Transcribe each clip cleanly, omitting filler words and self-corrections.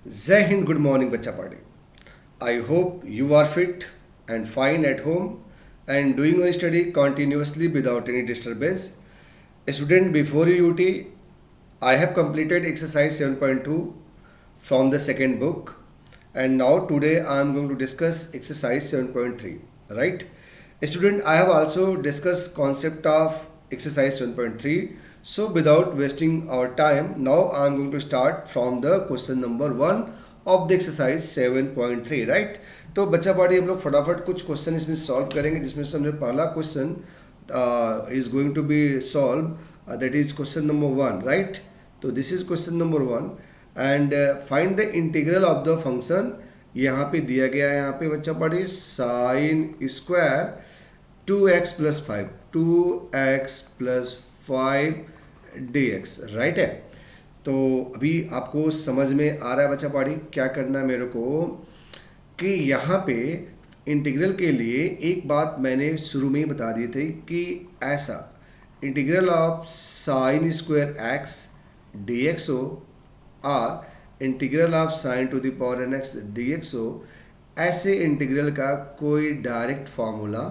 Jai Hind, good morning, Bacha Party. I hope you are fit and fine at home and doing your study continuously without any disturbance. Student, before UT, I have completed exercise 7.2 from the second book, and now today I am going to discuss exercise 7.3. Right? Student, I have also discussed concept of exercise 7.3. So without wasting our time, now I am going to start from the question number 1 of the exercise 7.3. Right? तो बच्चा party हम लोग फटाफट कुछ question इसमें solve करेंगे, जिसमें से हमने पहला question is going to be solved, that is question number 1, right? तो this is question number 1 and find the integral of the function. यहाँ पे दिया गया है, यहाँ पे बच्चा पढ़ी sine square 2x plus 5 2x plus 5 dx, right है। तो अभी आपको समझ में आ रहा है बच्चा पढ़ी क्या करना है मेरे को, कि यहाँ पे इंटीग्रल के लिए एक बात मैंने शुरू में ही बता दी थी कि ऐसा integral of sine square x D x हो और integral of sine to the power n x D x हो, ऐसे इंटीग्रल का कोई डायरेक्ट फॉर्मूला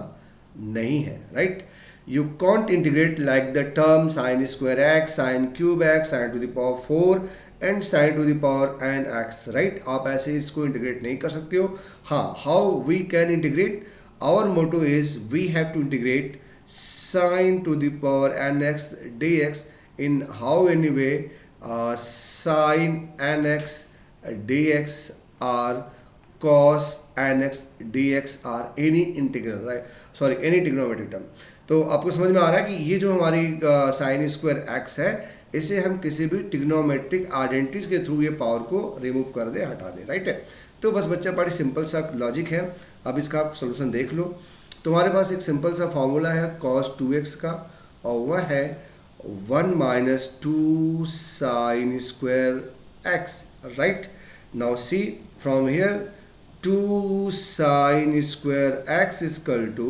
नहीं है, right. You can't integrate like the term sine square x, sine cube x, sine to the power 4 and sine to the power n x, right. आप ऐसे इसको integrate नहीं कर सकते हो। हाँ, how we can integrate, our motto is we have to integrate sine to the power n x D x in how anyway sine n x D x or cos nx dx or any integral, right, sorry any trigonometric term. तो आपको समझ में आ रहा है कि ये जो हमारी साइन स्क्वायर एक्स है, इसे हम किसी भी ट्रिग्नोमेट्रिक आइडेंटिटी के थ्रू ये पावर को रिमूव कर दे, हटा दे, राइट है। तो बस बच्चा बड़ी सिंपल सा लॉजिक है। अब इसका आप सोल्यूशन देख लो। तुम्हारे पास एक सिंपल सा फॉर्मूला है cos 2x का, और वह है 1 minus 2 sine square x, right. Now see from here 2 sin square x is equal to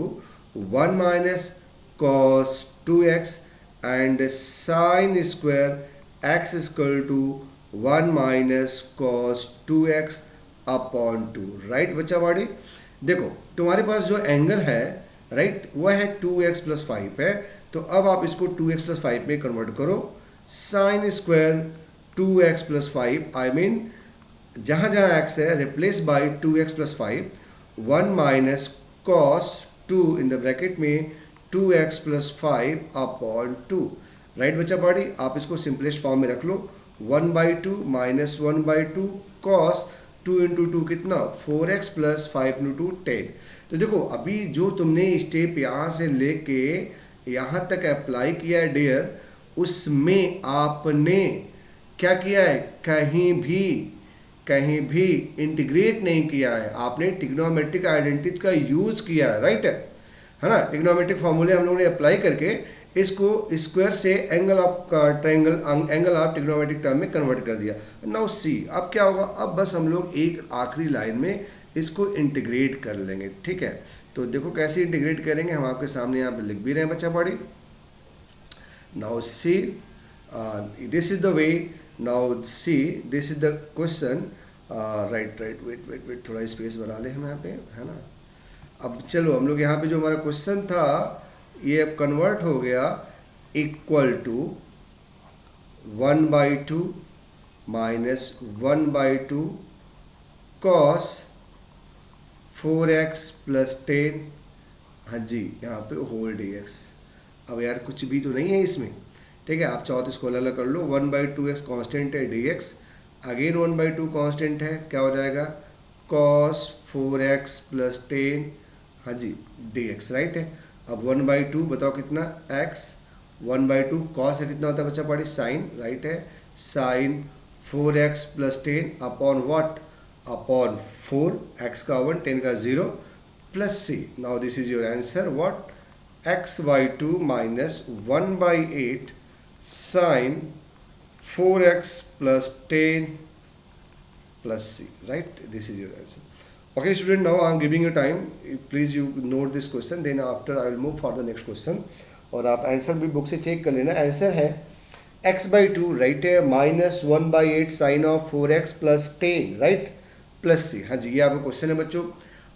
1 minus cos 2x and sin square x is equal to 1 minus cos 2x upon 2, right बच्चा body. देखो तुम्हारे पास जो angle है, right, वह है 2x plus 5 है। तो अब आप इसको 2x प्लस 5 में कन्वर्ट करो। Sine square 2x plus 5, I mean जहाँ जहाँ x है replace by 2x plus 5, 1 minus cos 2 in the bracket में 2x प्लस 5 अपॉन 2, राइट बच्चा बॉडी। आप इसको सिंपलेस्ट फॉर्म में रख लो, 1/2 माइनस 1/2 कॉस 2 इंटू 2 कितना 4x प्लस 5 इंटू 10। तो देखो अभी जो तुमने स्टेप यहाँ से लेके यहाँ तक अप्लाई किया है डियर, उसमें आपने क्या किया है, कहीं भी इंटीग्रेट नहीं किया है, आपने ट्रिग्नोमेट्रिक आइडेंटिटी का यूज किया है, राइट है ना। ट्रिग्नोमेट्रिक फॉर्मूले हम लोगों ने अप्लाई करके इसको स्क्वायर से angle of triangle, angle of trigonometric term में कन्वर्ट कर दिया। नाउ सी अब क्या होगा, अब बस हम लोग एक आखिरी लाइन में इसको इंटीग्रेट कर लेंगे, ठीक है। तो देखो कैसे इंटीग्रेट करेंगे, हम आपके सामने यहाँ पे लिख भी रहे हैं बच्चा पढ़ी। Now see this is the way, now see this is the question, right, wait थोड़ा स्पेस बना ले हम यहाँ पे, है ना। अब चलो हम लोग यहाँ पे जो हमारा क्वेश्चन था ये अब कन्वर्ट हो गया equal to 1/2 minus 1/2 cos 4x plus 10, हाँ जी, यहाँ पे होल dx। अब यार कुछ भी तो नहीं है इसमें, ठीक है। आप चाहो तो इसको अलग कर लो, 1/2x कॉन्स्टेंट है, dx अगेन 1/2 कॉन्स्टेंट है, क्या हो जाएगा cos 4x प्लस 10, हाँ जी, dx, राइट है। अब 1/2 बताओ कितना x, 1/2 cos है कितना होता है बच्चा पढ़ी, साइन, राइट है, sine 4x plus 10 upon what, upon 4, x का 1 10 का 0 plus c। Now this is your answer, what, x/2 minus 1/8 sin 4x plus 10 plus c, right? This is your answer. Okay student, now I am giving you time, please you note this question, then after I will move for the next question। और आप answer भी book से check कर लेना। Answer है x/2 right है, -1/8 sine of 4x plus 10 right plus c। हाँ जी, ये आपका क्वेश्चन है बच्चों,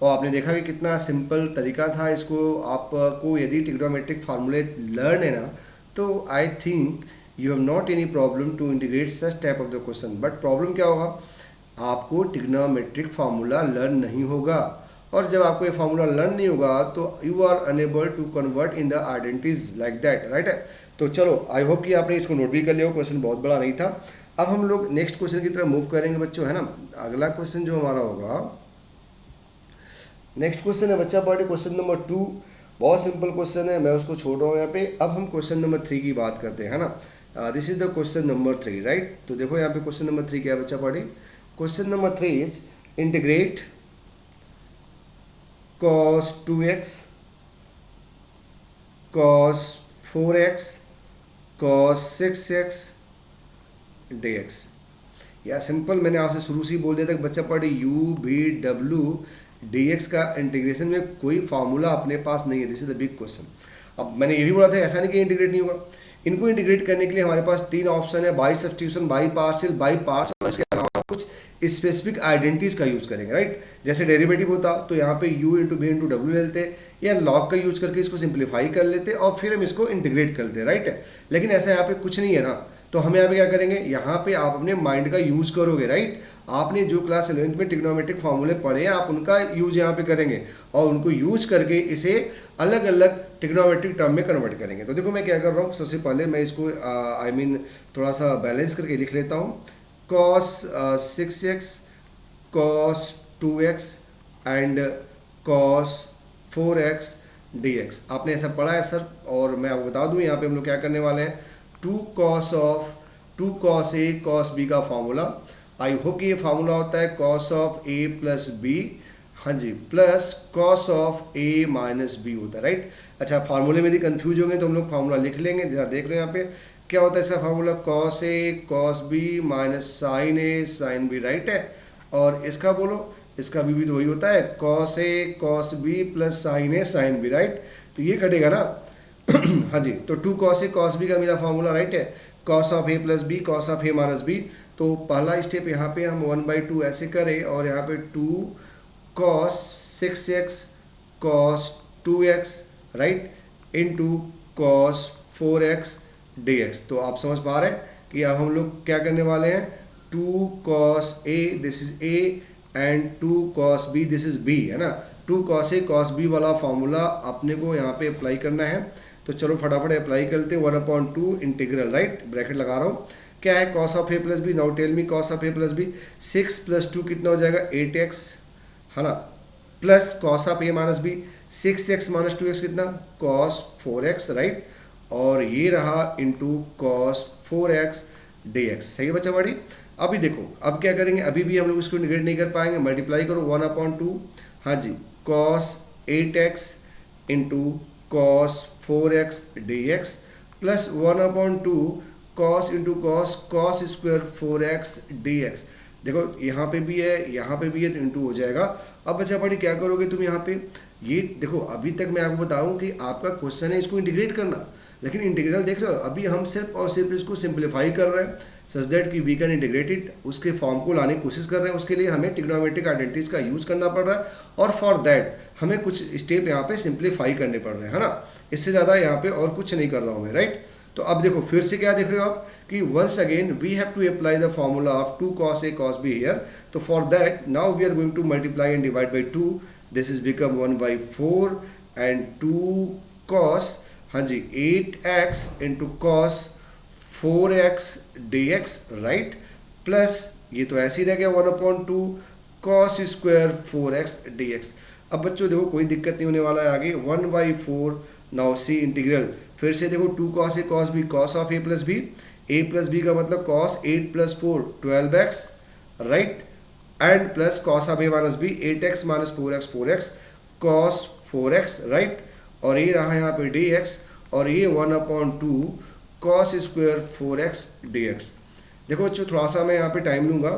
और आपने देखा कि कितना सिंपल तरीका था। इसको आपको यदि ट्रिग्नोमेट्रिक फार्मूले लर्न है ना, तो I think you have not any problem to integrate such type of the question. But problem क्या होगा, आपको ट्रिग्नोमेट्रिक फार्मूला लर्न नहीं होगा, और जब आपको ये फार्मूला लर्न नहीं होगा तो you are unable to convert in the identities like that right है। तो चलो, आई होप कि आपने इसको नोट भी कर लिया हो, क्वेश्चन बहुत बड़ा नहीं था। अब हम लोग नेक्स्ट क्वेश्चन की तरफ मूव करेंगे बच्चों, है ना। अगला क्वेश्चन जो हमारा होगा, नेक्स्ट क्वेश्चन है बच्चा पार्टी क्वेश्चन नंबर 2। बहुत सिंपल क्वेश्चन है, मैं उसको छोड़ रहा हूँ यहाँ पे। अब हम क्वेश्चन नंबर 3 की बात करते हैं, है ना। This is the question number 3 right. तो देखो यहाँ पे क्वेश्चन नंबर 3 क्या है बच्चा party. Question number 3 is integrate cos 2x cos 4x cos 6x dx। या सिंपल, मैंने आपसे शुरू से ही बोल दिया था कि बच्चा पढ़े u v w dx का इंटीग्रेशन में कोई फार्मूला अपने पास नहीं है। This is the big question. अब मैंने ये भी बोला था ऐसा नहीं कि इंटीग्रेट नहीं होगा। इनको इंटीग्रेट करने के लिए हमारे पास 3 ऑप्शन है, by substitution, by partial, by parts, और इसके अलावा कुछ स्पेसिफिक आइडेंटिटीज का यूज करेंगे राइट। जैसे डेरिवेटिव होता तो यहाँ पे u इंटू वी इंटू डब्ल्यू ले लेते, या लॉग का यूज करके इसको सिंप्लीफाई कर लेते और फिर हम इसको इंटीग्रेट कर लेते राइट है। लेकिन ऐसा यहाँ पे कुछ नहीं है ना, तो हम यहाँ पे क्या करेंगे, यहाँ पे आप अपने माइंड का यूज करोगे राइट। आपने जो क्लास 11th में ट्रिग्नोमेट्रिक फार्मूले पढ़े हैं, आप उनका यूज यहाँ पे करेंगे और उनको यूज करके इसे अलग अलग ट्रिग्नोमेट्रिक टर्म में कन्वर्ट करेंगे। तो देखो मैं क्या कर रहा हूँ, सबसे पहले मैं इसको थोड़ा सा बैलेंस करके लिख लेता हूँ। cos 6x cos 2x and cos 4x dx। आपने ऐसा पढ़ा है सर, और मैं आपको बता दूं यहाँ पे हम लोग क्या करने वाले हैं, 2 cos a cos b का फार्मूला। आई होप कि ये फार्मूला होता है cos of a plus B, हाँ जी, plus cos of a minus B होता है राइट। अच्छा, फार्मूले में यदि कंफ्यूज होंगे तो हम लोग फार्मूला लिख लेंगे। जरा देख रहे हैं यहाँ पे क्या होता है इसका formula, cos a cos b minus sine a sine b right है। और इसका बोलो, इसका भी तो वही होता है, cos a cos b plus sine a sine b right. तो ये कटेगा ना हाँ जी, तो 2 cos a cos b का मेरा फार्मूला राइट है, cos of a plus b cos of a minus b. तो पहला स्टेप यहाँ पे हम 1/2 ऐसे करें, और यहाँ पे 2 cos 6x cos 2x right into cos 4x dx। तो आप समझ पा रहे हैं कि अब हम लोग क्या करने वाले हैं, 2 cos a this is a and 2 cos b this is b, है ना। 2 cos a cos b वाला फार्मूला अपने को यहाँ पे अप्लाई करना है। तो चलो फटाफट अप्लाई करते हैं। 1/2 इंटीग्रल राइट, ब्रैकेट लगा रहा हूँ, क्या है cos of a plus b. Now tell me cos of a plus b, 6 + 2 कितना हो जाएगा 8x, है ना, plus cos of a minus b 6x minus 2x कितना cos 4x राइट, और ये रहा इंटू cos 4x dx। सही है बच्चा बड़ी। अभी देखो अब क्या करेंगे, अभी भी हम लोग इसको इंटीग्रेट नहीं कर पाएंगे, मल्टीप्लाई करो 1/2, हाँ जी, cos 8x into cos 4x dx plus 1/2 cos into cos square 4x dx। देखो यहाँ पे भी है, यहाँ पे भी है, तो इंटू हो जाएगा। अब बच्चा पढ़ी क्या करोगे तुम यहाँ पे, ये देखो अभी तक मैं आपको बताऊँ कि आपका क्वेश्चन है इसको इंटीग्रेट करना, लेकिन इंटीग्रल देख रहे हो अभी हम सिर्फ और सिर्फ इसको सिंप्लीफाई कर रहे हैं सच दैट कि वी कैन इंटीग्रेट इट, उसके फॉर्म को लाने की कोशिश कर रहे हैं। उसके लिए हमें ट्रिग्नोमेट्रिक आइडेंटिटीज का यूज़ करना पड़ रहा है, और फॉर दैट हमें कुछ स्टेप यहाँ पे सिंप्लीफाई करने पड़ रहे हैं, है ना। इससे ज़्यादा यहाँ पे और कुछ नहीं कर रहा हूँ मैं राइट। तो अब देखो फिर से क्या देख रहे हो आप कि once again we have to apply the formula of 2 cos a cos b here. तो for that now we are going to multiply and divide by 2, this is become 1/4 and 2 cos, हाँ जी, 8x into cos 4x dx right, plus ये तो ऐसे ही रह गया 1/2 cos square 4x dx। अब बच्चों देखो कोई दिक्कत नहीं होने वाला है आगे, 1/4 नाउ सी इंटीग्रल, फिर से देखो 2 cos a cos b cos of a plus b का मतलब cos 8 + 4 12x right, and plus cos of a minus b 8x minus 4x cos 4x right, और ये रहा यहाँ पे dx, और ये 1/2 cos स्क्वायर 4x dx। देखो बच्चों थोड़ा सा मैं यहाँ पे टाइम लूँगा,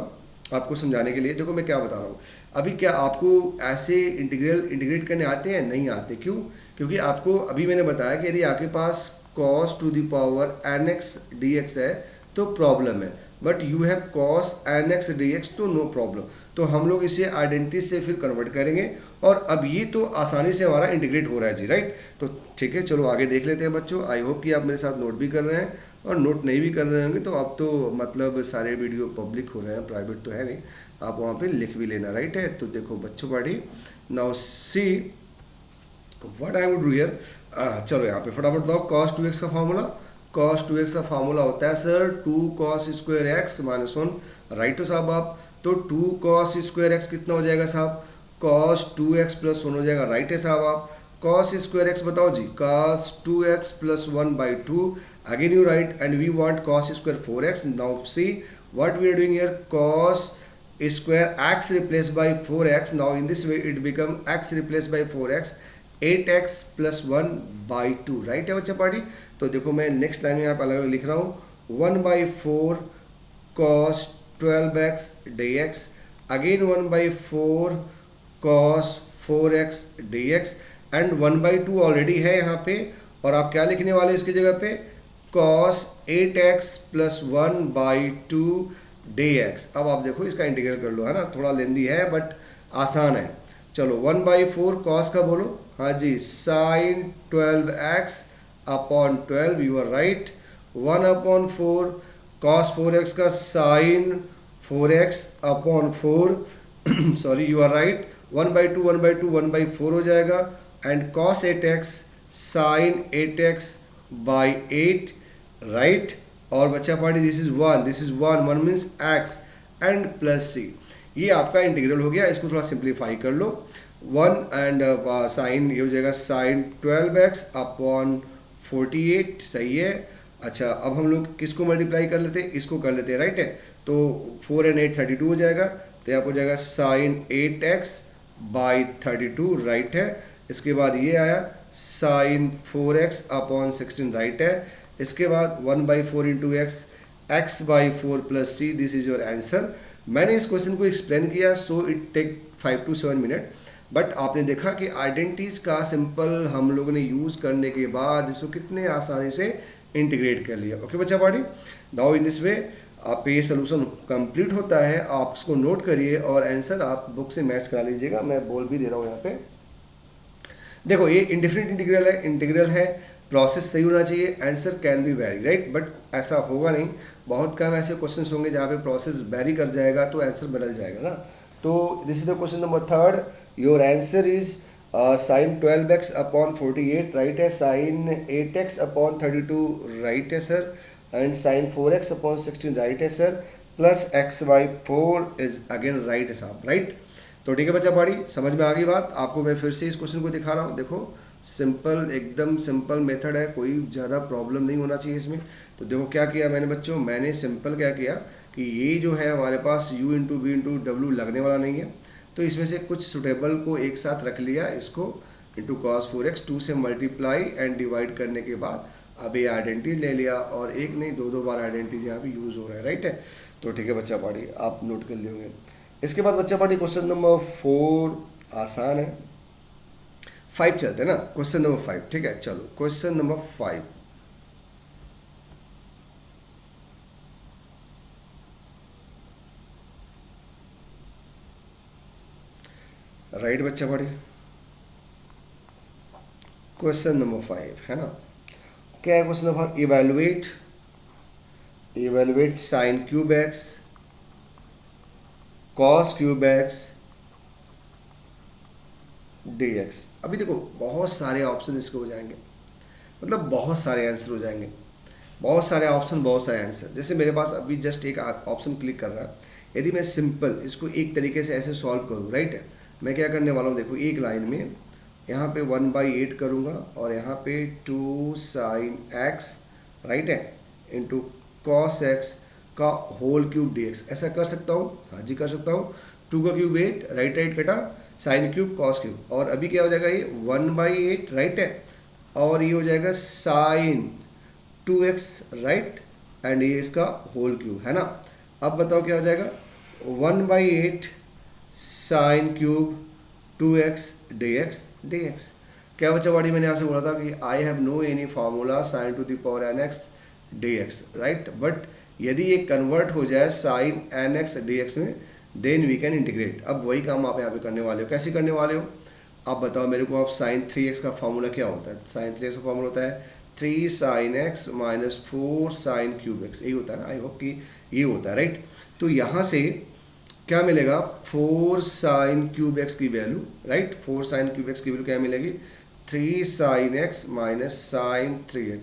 आपको समझाने के लिए। देखो मैं क्या बता रहा हूँ अभी, क्या आपको ऐसे इंटीग्रेट करने आते हैं? नहीं आते। क्यों? क्योंकि आपको अभी मैंने बताया कि यदि आपके पास cos to the power nx dx है तो प्रॉब्लम है, but you have cos nx dx तो नो प्रॉब्लम। तो हम लोग इसे आइडेंटिटी से फिर कन्वर्ट करेंगे, और अब ये तो आसानी से हमारा इंटीग्रेट हो रहा है जी, राइट। तो ठीक है, चलो आगे देख लेते हैं बच्चों। आई होप कि आप मेरे साथ नोट भी कर रहे हैं, और नोट नहीं भी कर रहे होंगे तो अब तो मतलब सारे वीडियो पब्लिक हो रहे हैं, प्राइवेट तो है नहीं, आप वहाँ पे लिख भी लेना, राइट है। तो देखो बच्चों पढ़ी, now see what I would do here. चलो यहाँ पे फटाफट बताओ cos 2x का फार्मूला। cos 2x का फार्मूला होता है sir 2 cos square x minus 1, right हो साहब आप। तो 2 cos स्क्वायर एक्स कितना हो जाएगा साहब? cos 2x प्लस 1 हो जाएगा, राइट है साहब आप। cos स्क्वायर एक्स बताओ जी, cos 2x plus 1 by 2, again you right, and we want cos square 4x। Now see what we are doing here, cos square x replaced by 4x. Now in this way it become x replaced by 4x, 8x plus 1 by 2, right है बच्चा party. तो देखो मैं next line में यहाँ पे अलग अलग लिख रहा हूँ, 1 by 4 cos 12x dx, again 1 by 4 cos 4x dx, and 1 by 2 already है यहाँ पे, और आप क्या लिखने वाले इसकी जगह पे, cos 8x plus 1 by 2 dx। अब आप देखो इसका इंटीग्रल कर लो, है ना, थोड़ा लेंदी है बट आसान है। चलो 1 by 4 cos का बोलो, हाँ जी, sin 12x upon 12, you are right. 1 upon 4 cos 4x का sin 4x upon 4 sorry, you are right. 1 by 2 1 by 2 1 by 4 हो जाएगा, and cos 8x sin 8x by 8, right. और बच्चा party this is 1 1 means x and plus c, ये आपका integral हो गया। इसको थोड़ा सिंप्लीफाई कर लो, 1 एंड साइन, ये हो जाएगा साइन 12x अपॉन 48, सही है। अच्छा, अब हम लोग किसको मल्टीप्लाई कर लेते हैं? इसको कर लेते हैं, राइट है। तो 4 and 8 32 हो जाएगा, तो यहाँ पर हो जाएगा साइन 8x बाई 32, राइट है। इसके बाद ये आया साइन 4x अपॉन 16, राइट है। इसके बाद 1 by 4 into x, x by 4 plus c, this is your answer. मैंने इस क्वेश्चन को एक्सप्लेन किया, so it take 5 to 7 minute, but आपने देखा कि आइडेंटिटीज का सिंपल हम लोगों ने यूज़ करने के बाद इसको कितने आसानी से इंटीग्रेट कर लिया। ओके बच्चा पार्टी, नाउ इन दिस वे आपका ये सोल्यूशन कंप्लीट होता है। आप इसको नोट करिए और आंसर आप बुक से मैच करा लीजिएगा। मैं बोल भी दे रहा हूँ यहाँ पे, देखो ये इंडिफरेंट इंटीग्रल है, प्रोसेस सही होना चाहिए, answer can be very, right, but ऐसा होगा नहीं। बहुत कम ऐसे क्वेश्चंस होंगे जहाँ पे प्रोसेस वेरी कर जाएगा तो आंसर बदल जाएगा ना। तो this is the question number 3, your answer is sine 12x upon 48, right है, साइन 8x अपॉन 32, राइट है sir, and sine 4x upon 16, right है sir, plus x by 4 is again right है साहब, राइट। तो ठीक है बच्चा पाड़ी, समझ में आ गई बात। आपको मैं फिर से इस क्वेश्चन को दिखा रहा हूँ, देखो सिंपल, एकदम सिंपल मेथड है, कोई ज़्यादा प्रॉब्लम नहीं होना चाहिए इसमें। तो देखो क्या किया मैंने बच्चों, मैंने सिंपल क्या किया कि ये जो है हमारे पास u इंटू बी इंटू डब्ल्यू लगने वाला नहीं है, तो इसमें से कुछ सुटेबल को एक साथ रख लिया, इसको इंटू कॉस 4x 2 से मल्टीप्लाई एंड डिवाइड करने के बाद अब ये आइडेंटिटी ले लिया, और एक नहीं दो बार आइडेंटिटी यहाँ पे यूज़ हो रहा है, राइट है। तो ठीक है बच्चा पाड़ी, आप नोट कर लेंगे। इसके बाद बच्चा पार्टी क्वेश्चन नंबर 4 आसान है, 5 चलते हैं ना, क्वेश्चन नंबर 5, ठीक है। चलो क्वेश्चन नंबर 5, राइट बच्चा पार्टी, क्वेश्चन नंबर 5 है ना। क्या है question number? Evaluate sign cube X cos cube X dx। अभी देखो बहुत सारे ऑप्शन इसके हो जाएंगे, मतलब बहुत सारे आंसर हो जाएंगे, बहुत सारे ऑप्शन बहुत सारे आंसर। जैसे मेरे पास अभी जस्ट एक ऑप्शन क्लिक कर रहा है, यदि मैं सिंपल इसको एक तरीके से ऐसे सॉल्व करूँ, राइट है, मैं क्या करने वाला हूँ, देखो एक लाइन में यहाँ पे 1/8 करूँगा और यहाँ पे 2 साइन एक्स, राइट है, इंटू कॉस एक्स का होल क्यूब dx। ऐसा कर सकता हूँ, हाँ जी कर सकता हूँ। 2 का क्यूब 8, राइट कटा, साइन क्यूब कॉस क्यूब, और अभी क्या हो जाएगा ये 1/8, राइट है, और ये हो जाएगा साइन 2x, राइट, एंड ये इसका होल क्यूब है ना। अब बताओ क्या हो जाएगा, 1/8 साइन क्यूब 2x dx। क्या बच्चा बॉडी, मैंने आपसे बोला था कि I have no any formula sine to the power nx dx, right. But यदि ये कन्वर्ट हो जाए साइन nx dx में, देन वी कैन इंटीग्रेट। अब वही काम आप यहाँ पे करने वाले हो। कैसे करने वाले हो आप बताओ मेरे को। आप साइन 3x का फार्मूला क्या होता है? साइन 3x का फार्मूला होता है 3 sine x minus 4 sine cube x, यही होता है ना। आई होप कि ये होता है, राइट। तो यहाँ से क्या मिलेगा? 4 साइन क्यूब x की value, right. 4 sine cube x की वैल्यू क्या मिलेगी? 3 sine x minus sine 3x।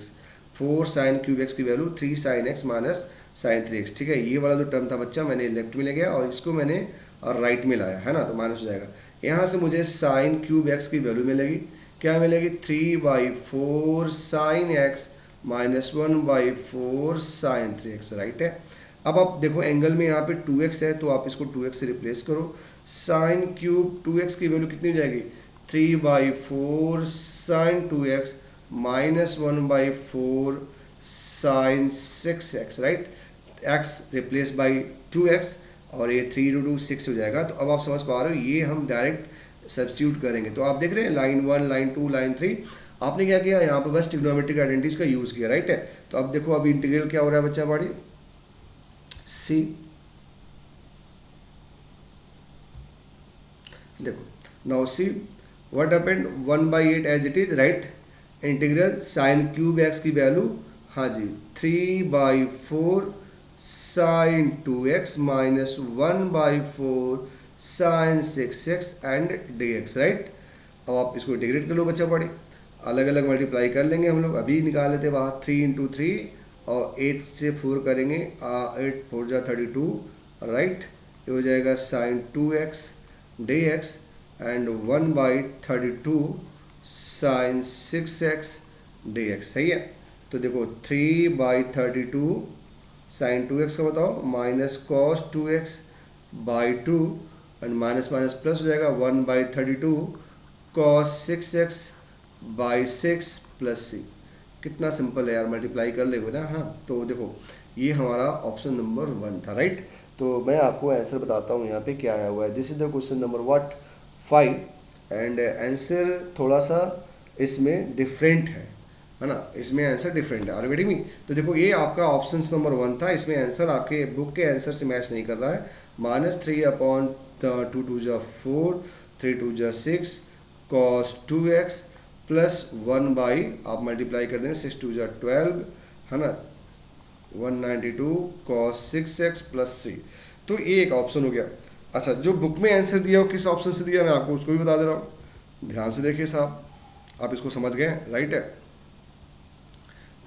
4 sine cube x की value 3 sine x minus sine 3x, ठीक है। ये वाला जो टर्म था बच्चा, मैंने लेफ्ट में ले गया और इसको मैंने राइट में लाया, है ना, तो माइनस हो जाएगा। यहाँ से मुझे साइन क्यूब x की वैल्यू मिलेगी, क्या मिलेगी? 3/4 sine x minus 1/4 sine 3x, right है। अब आप देखो एंगल में यहाँ पे 2x है, तो आप इसको 2x से रिप्लेस करो। साइन क्यूब 2x की वैल्यू कितनी हो जाएगी? 3/4 sine 2x minus 1/4 sine 6x, right. x replace by 2x और ये 3 × 2 6 हो जाएगा। तो अब आप समझ पा रहे हो, ये हम डायरेक्ट सब्स्टिट्यूट करेंगे। तो आप देख रहे हैं लाइन 1, लाइन 2, लाइन 3, आपने क्या किया यहाँ पे? बस ट्रिग्नोमेट्रिक आइडेंटिटीज का यूज़ किया, राइट है। तो अब देखो अभी इंटीग्रल क्या हो रहा है बच्चा बॉडी? सी, देखो now see what happened, 1/8 as it is, right. Integral sine cube x की वैल्यू, हाँ जी, 3/4 sine 2x minus 1/4 sine 6x and dx, right. अब आप इसको इंटीग्रेट कर लो बच्चा बॉडी, अलग अलग मल्टीप्लाई कर लेंगे हम लोग। अभी निकाल लेते बाहर, 3 × 3 और 8 से 4 करेंगे, 8 4 जा 32, राइट। ये हो जाएगा sine 2x dx and 1/32 sine 6x dx, सही है। तो देखो 3/32 साइन 2x का बताओ minus cos 2x by 2 and minus minus plus हो जाएगा 1/32 cos 6x by 6 plus c। कितना सिंपल है यार, मल्टीप्लाई कर लेंगे ना, है ना। तो देखो ये हमारा ऑप्शन नंबर 1 था, राइट। तो मैं आपको आंसर बताता हूँ यहाँ पे क्या आया हुआ है। This is the question number 5 and answer थोड़ा सा इसमें डिफरेंट है ना। इसमें आंसर डिफरेंट है, ऑलरेडी मी। तो देखो ये आपका ऑप्शन नंबर 1 था, इसमें आंसर आपके बुक के आंसर से मैच नहीं कर रहा है। -3/2 2 4 3 2 6 cos 2x प्लस 1 बाई, आप मल्टीप्लाई कर देंगे 6 2 12, है ना, 192 cos 6x प्लस c। तो ये एक ऑप्शन हो गया। अच्छा, जो बुक में आंसर दिया वो किस ऑप्शन से दिया मैं आपको उसको भी बता दे रहा हूँ, ध्यान से देखिए साहब, आप इसको समझ गए, राइट है।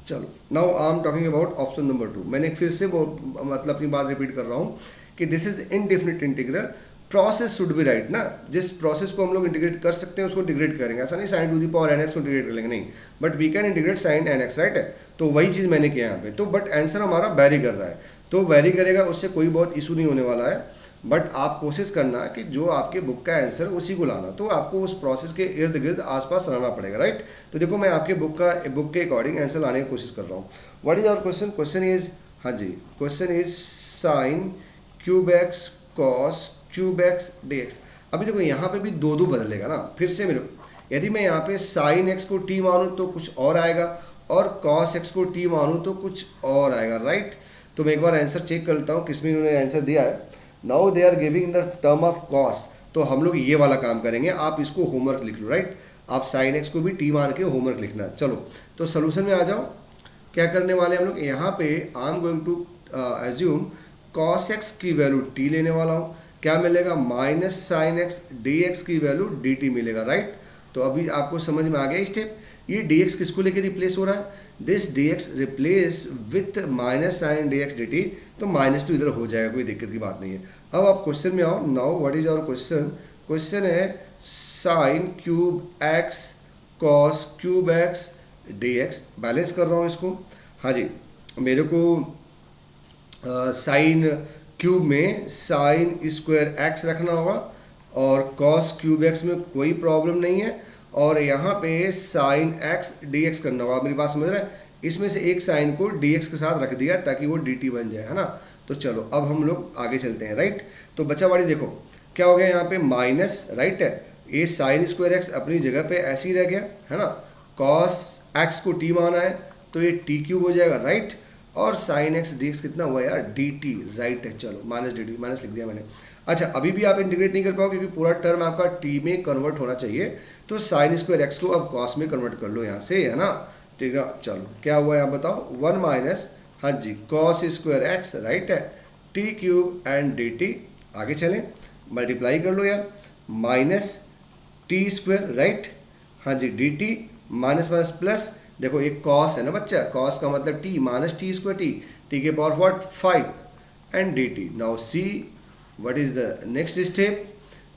चलो now I am talking about option number 2। मैंने फिर से वो मतलब अपनी बात रिपीट कर रहा हूँ कि this is indefinite integral, process should be right ना। जिस प्रोसेस को हम लोग इंटीग्रेट कर सकते हैं उसको इंटीग्रेट करेंगे, ऐसा नहीं sine to the power nx को इंटीग्रेट कर लेंगे, नहीं, but we can integrate sine nx, right है। तो वही चीज़ मैंने किया यहाँ पे। तो बट आंसर हमारा वेरी कर रहा है, तो वेरी करेगा, उससे कोई बहुत इशू नहीं होने वाला है। बट आप कोशिश करना कि जो आपके बुक का आंसर उसी को लाना, तो आपको उस प्रोसेस के इर्द गिर्द आसपास रहना पड़ेगा, राइट। तो देखो मैं आपके बुक के अकॉर्डिंग आंसर लाने की कोशिश कर रहा हूँ। What is our question? Question is, हाँ जी, question is sine cube X cos cube X dx। अभी देखो यहाँ पे भी दो बदलेगा ना, फिर से मेरे, यदि मैं यहाँ पे साइन एक्स को t मानूँ तो कुछ और आएगा, और कॉस एक्स को t मानूँ तो कुछ और आएगा, राइट। तो मैं एक बार आंसर चेक कर लेता हूँ किसमें उन्होंने आंसर दिया है। Now they are giving in the term of cos, तो हम लोग ये वाला काम करेंगे, आप इसको होमवर्क लिख लो, राइट। आप साइन एक्स को भी t मान के होमवर्क लिखना। चलो तो सोल्यूशन में आ जाओ। क्या करने वाले हम लोग यहाँ पे, I am going to assume cos x की वैल्यू t लेने वाला हूँ। क्या मिलेगा? माइनस साइन एक्स dx की वैल्यू dt मिलेगा, राइट। तो अभी आपको समझ में आ गया स्टेप। ये dx किसको लेके रिप्लेस हो रहा है? This dx replace with minus sine dx dt, तो माइनस तो इधर हो जाएगा, कोई दिक्कत की बात नहीं है। अब आप क्वेश्चन में आओ। Now what is our question? Question है sine cube X cos cube X dx। Balance कर रहा हूँ इसको, हाँ जी। मेरे को साइन क्यूब में साइन स्क्वायर एक्स रखना होगा और कॉस क्यूब एक्स में कोई प्रॉब्लम नहीं है, और यहाँ पे साइन एक्स dx करना होगा। आप मेरी बात समझ रहे हैं? इसमें से एक साइन को dx के साथ रख दिया ताकि वो dt बन जाए, है ना। तो चलो अब हम लोग आगे चलते हैं, राइट। तो बच्चा बाड़ी देखो क्या हो गया यहाँ पे माइनस, राइट है, ये साइन स्क्वायर एक्स अपनी जगह पे ऐसे ही रह गया है ना, कॉस एक्स को टी माना है तो ये टी क्यूब हो जाएगा, राइट, और साइन एक्स डी एक्स कितना हुआ यार, डी टी, राइट है, चलो माइनस डी टी, माइनस लिख दिया मैंने। अच्छा अभी भी आप इंटीग्रेट नहीं कर पाओगे क्योंकि पूरा टर्म आपका टी में कन्वर्ट होना चाहिए, तो साइन स्क्वायर एक्स को अब कॉस में कन्वर्ट कर लो यहाँ से, है ना, ठीक है। चलो क्या हुआ यहाँ बताओ, 1 माइनस, हाँ जी, कॉस स्क्वायर एक्स, राइट है, T cube and D T, आगे चलें मल्टीप्लाई कर लो यार, माइनस टी स्क्वायर, राइट, हाँ जी, D T, minus minus plus, देखो एक कॉस है ना बच्चा, कॉस का मतलब T, minus T square T, T के power what 5 and D T. Now see what is the next step,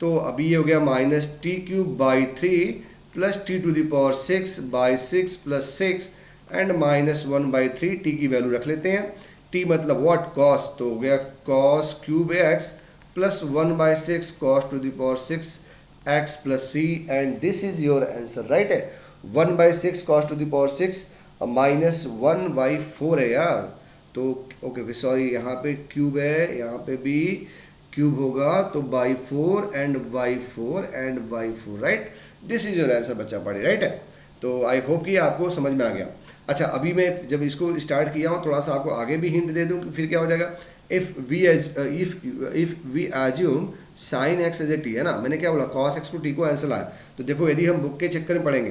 तो अभी ये हो गया minus T cube by 3 plus T to the power 6 by 6 plus 6 and minus 1 by 3, T की value रख लेते हैं, टी मतलब व्हाट कॉस, तो हो गया cos cube x plus 1 by 6 cos to the power 6 x plus C, and this is your answer, right है, 1 by 6 cos to the power 6 minus 1 by 4 है यार, तो ओके ओके सॉरी, यहाँ पे क्यूब है, यहाँ पे भी क्यूब होगा, तो by 4 and by 4 and by 4, right, this is your answer बच्चा पढ़े, राइट है। तो आई होप कि आपको समझ में आ गया। अच्छा अभी मैं जब इसको स्टार्ट किया हूँ थोड़ा सा आपको आगे भी हिंट दे दूँ कि फिर क्या हो जाएगा, if we assume sine x as a t, है ना, मैंने क्या बोला कॉस एक्स टू टी को आंसर लाया, तो देखो यदि हम बुक के चक्कर में पढ़ेंगे,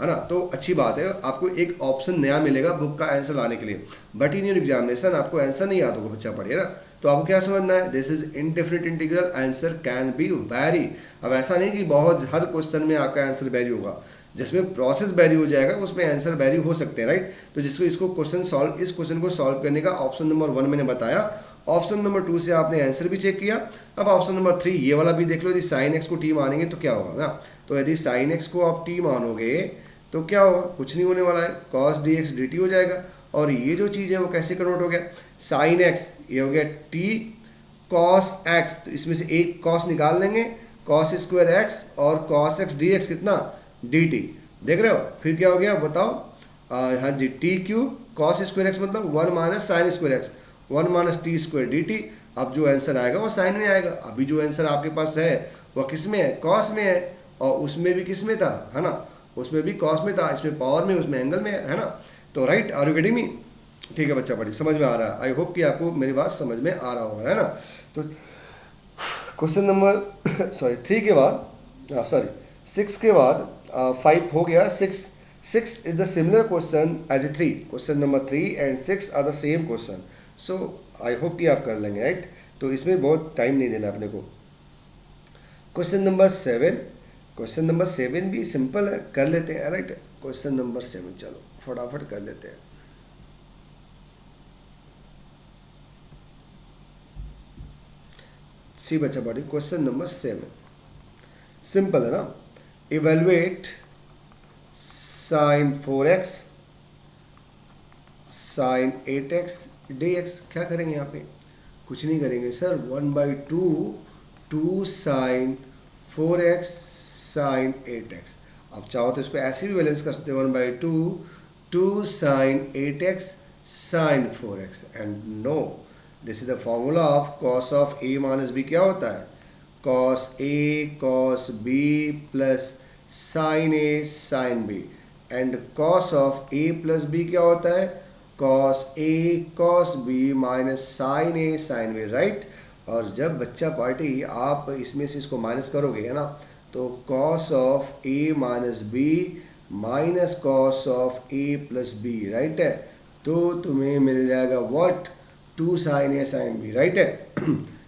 है ना, तो अच्छी बात है, आपको एक ऑप्शन नया मिलेगा बुक का आंसर लाने के लिए, बट इन योर एग्जामिनेशन आपको आंसर नहीं आता होगा बच्चा पढ़े ना, तो आपको क्या समझना है, this is indefinite integral, answer can be vary. अब ऐसा नहीं कि बहुत हर क्वेश्चन में आपका आंसर वैरी होगा, जिसमें प्रोसेस वैरी हो जाएगा उसमें आंसर वैरी हो सकते हैं, राइट। तो जिसको इसको क्वेश्चन सॉल्व, इस क्वेश्चन को सॉल्व करने का ऑप्शन नंबर 1 मैंने बताया, ऑप्शन नंबर 2 से आपने आंसर भी चेक किया, अब ऑप्शन नंबर 3 ये वाला भी देख लो, यदि साइन एक्स को टी मानेंगे तो क्या होगा ना, तो यदि साइन एक्स को आप टी मानोगे तो क्या होगा, कुछ नहीं होने वाला है, cos D x D T हो जाएगा, और ये जो चीज़ है वो कैसे कन्वर्ट हो गया, साइन एक्स ये हो गया टी कॉस एक्स, तो इसमें से एक कॉस निकाल लेंगे, कॉस स्क्वायर एक्स और कॉस एक्स डी एक्स कितना डी टी, देख रहे हो, फिर क्या हो गया बताओ, हाँ जी, T cube cos square X मतलब 1 minus sine square X, 1 minus T square D T, अब जो आंसर आएगा वो साइन में आएगा, अभी जो आंसर आपके पास है वो किस में है, कॉस में है, और उसमें भी किस में था, है ना, उसमें भी कॉस में था, इसमें पावर में, उसमें एंगल में है ना, तो right, are you getting me, ठीक है बच्चा पढ़ी, समझ में आ रहा है, आई होप कि आपको मेरी बात समझ में आ रहा होगा, है ना। तो क्वेश्चन नंबर सॉरी 3 के बाद सॉरी 6 के बाद 5 हो गया, 6 is the similar question as a 3, question number 3 and 6 are the same question, so I hope कि आप कर लेंगे, राइट, तो इसमें बहुत टाइम नहीं देना अपने को। क्वेश्चन नंबर 7, क्वेश्चन नंबर 7 भी सिंपल है, कर लेते हैं, राइट, क्वेश्चन नंबर 7 चलो फटाफट कर लेते हैं। सी बच्चा बॉडी, क्वेश्चन नंबर 7 सिंपल है ना, evaluate sign 4x sign 8x dx, क्या करेंगे यहाँ पे, कुछ नहीं करेंगे sir, 1/2 sign 4x sign 8x, आप चाहो तो इसको ऐसे भी बैलेंस कर सकते हो, 1/2 sine 8x sine 4x, and no, this is the formula of cos of a minus b, क्या होता है, cos a cos b plus sine a sine b, and cos of a plus b क्या होता है, cos a cos b minus sine a sine b, right. और जब बच्चा party आप इसमें से इसको माइनस करोगे, है ना, तो cos of a minus b minus cos of a plus b, right है, तो तुम्हें मिल जाएगा what 2 sine a sine b, right है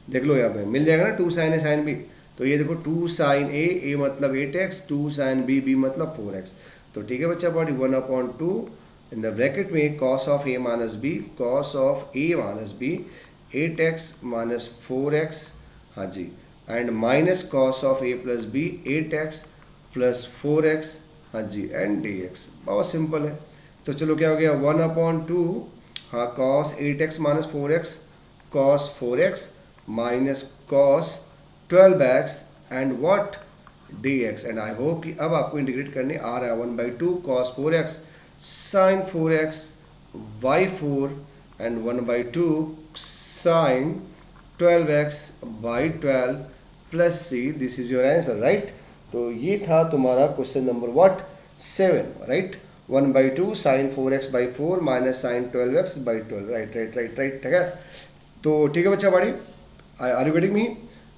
देख लो यहाँ पे मिल जाएगा ना 2 साइन a साइन b, तो ये देखो 2 साइन a मतलब 8x, 2 साइन b मतलब 4x, तो ठीक है बच्चा पार्टी 1/2 इन द ब्रैकेट में cos of a minus b, cos of a minus b 8x minus 4x, हाँ जी, and minus cos of a plus b 8x plus 4x, हाँ जी, एंड dx, बहुत सिंपल है। तो चलो क्या हो गया 1/2, हाँ, cos 8x minus 4x cos 4x minus cos 12x and what dx, and I hope कि अब आपको इंटीग्रेट करने आ रहा है, 1/2 cos 4x sine 4x y4 and 1/2 sine 12x/12 plus c, this is your answer, right. तो ये था तुम्हारा question number what 7, right. 1/2 sine 4x/4 minus sine 12x/12, right right right right, ठीक है। तो ठीक है बच्चा बड़ी, आर यू गेटिंग मी?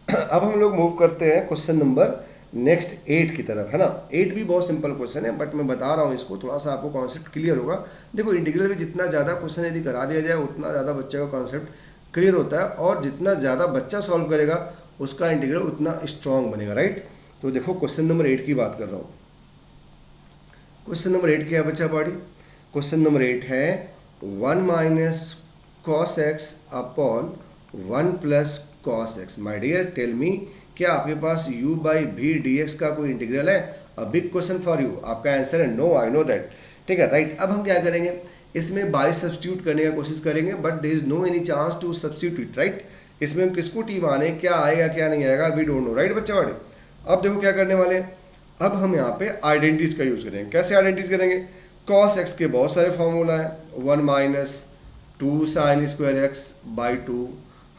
अब हम लोग मूव करते हैं क्वेश्चन नंबर नेक्स्ट 8 की तरफ, है ना। 8 भी बहुत सिंपल क्वेश्चन है, बट मैं बता रहा हूँ इसको, थोड़ा सा आपको कॉन्सेप्ट क्लियर होगा। देखो इंटीग्रल में जितना ज़्यादा क्वेश्चन यदि करा दिया जाए उतना ज़्यादा बच्चे का कॉन्सेप्ट क्लियर होता है, और जितना ज़्यादा बच्चा सॉल्व करेगा उसका इंटीग्रल उतना स्ट्रॉन्ग बनेगा, राइट। तो देखो क्वेश्चन नंबर 8 की बात कर रहा हूँ। क्वेश्चन नंबर 8 क्या है बच्चा बॉडी? क्वेश्चन नंबर 8 है 1 minus cos x upon 1 plus cos x. My dear tell me, क्या आपके पास u/v dx का कोई इंटीग्रल है? A big question for you. आपका आंसर है नो, आई नो दैट, ठीक है, राइट। अब हम क्या करेंगे, इसमें बाय सब्स्टिट्यूट करने की कोशिश करेंगे, but there is no any chance to substitute, right. इसमें हम किसको टी माने, क्या आएगा क्या नहीं आएगा, वी डोंट नो, राइट बच्चा वाले। अब देखो क्या करने वाले हैं, अब हम यहाँ पे आइडेंटिटीज का यूज करेंगे। कैसे आइडेंटिटीज करेंगे? कॉस एक्स के बहुत सारे फॉर्मूला है, 1 minus 2 sine square x by 2,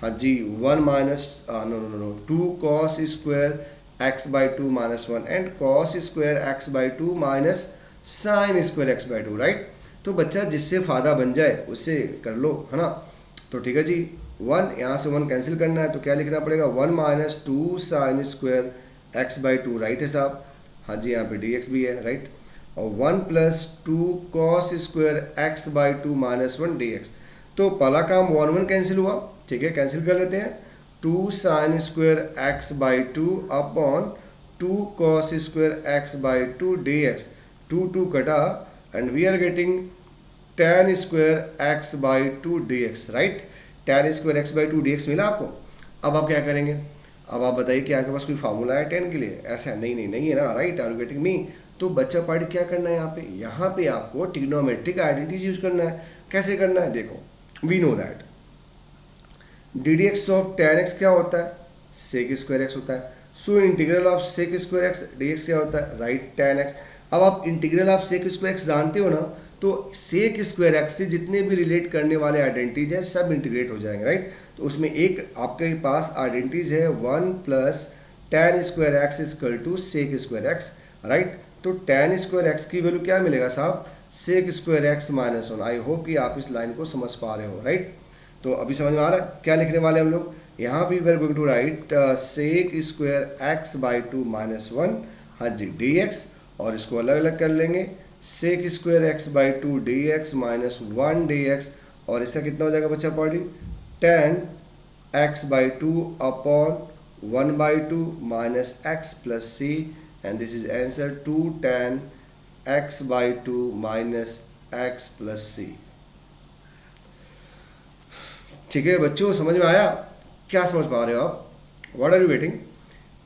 हाँ जी, 1 minus no no no 2 cos square x by 2 minus 1 and cos square x by 2 minus sine square x by 2, right. तो बच्चा जिससे फ़ायदा बन जाए उससे कर लो, है ना। तो ठीक है जी, 1 यहाँ से 1 कैंसिल करना है, तो क्या लिखना पड़ेगा, 1 minus 2 sine square x by 2, right है साहब, हाँ जी, यहाँ पे डी एक्स भी है, राइट। और 1 plus 2 cos square x by 2 minus 1 D x. तो पहला काम 1 1 कैंसिल हुआ, ठीक है, कैंसिल कर लेते हैं। 2 sine square x by 2 upon 2 cos square x by 2 D x, 2 2 कटा and we are getting tan square x by 2 D x, right. tan square x by 2 D x मिला आपको। अब आप क्या करेंगे, अब आप बताइए कि आपके पास कोई फार्मूला है tan के लिए? ऐसा नहीं है ना, right, are you getting me? तो बच्चा पार्टी क्या करना है यहाँ पे आपको ट्रिग्नोमेट्रिक आइडेंटिटी यूज करना है। कैसे करना है देखो, we know that d d x of tan x क्या होता है, सेक स्क्वायर एक्स होता है। So integral of sec square x D x क्या होता है, राइट, tan एक्स। अब आप integral of sec square x जानते हो ना, तो सेक स्क्वायर एक्स से जितने भी रिलेट करने वाले आइडेंटिटीज हैं सब इंटीग्रेट हो जाएंगे, राइट। तो उसमें एक आपके पास आइडेंटिटीज है 1 plus tan square x equal to sec square x, right. तो tan स्क्वायर एक्स की वैल्यू क्या मिलेगा साहब, sec square x minus 1। I hope कि आप इस लाइन को समझ पा रहे हो, राइट। तो अभी समझ में आ रहा है क्या लिखने वाले हम लोग यहाँ भी, we are going to write sec square x by 2 minus 1, हाँ जी, डी एक्स, और इसको अलग अलग कर लेंगे, sec square x by 2 D X minus 1 D x, और इसका कितना हो जाएगा बच्चा पॉडी, tan X by 2 upon 1 by 2 minus X plus C, and this is answer 2 tan X by 2 minus X plus C. ठीक है बच्चों, समझ में आया? क्या समझ पा रहे हो आप? What are you waiting?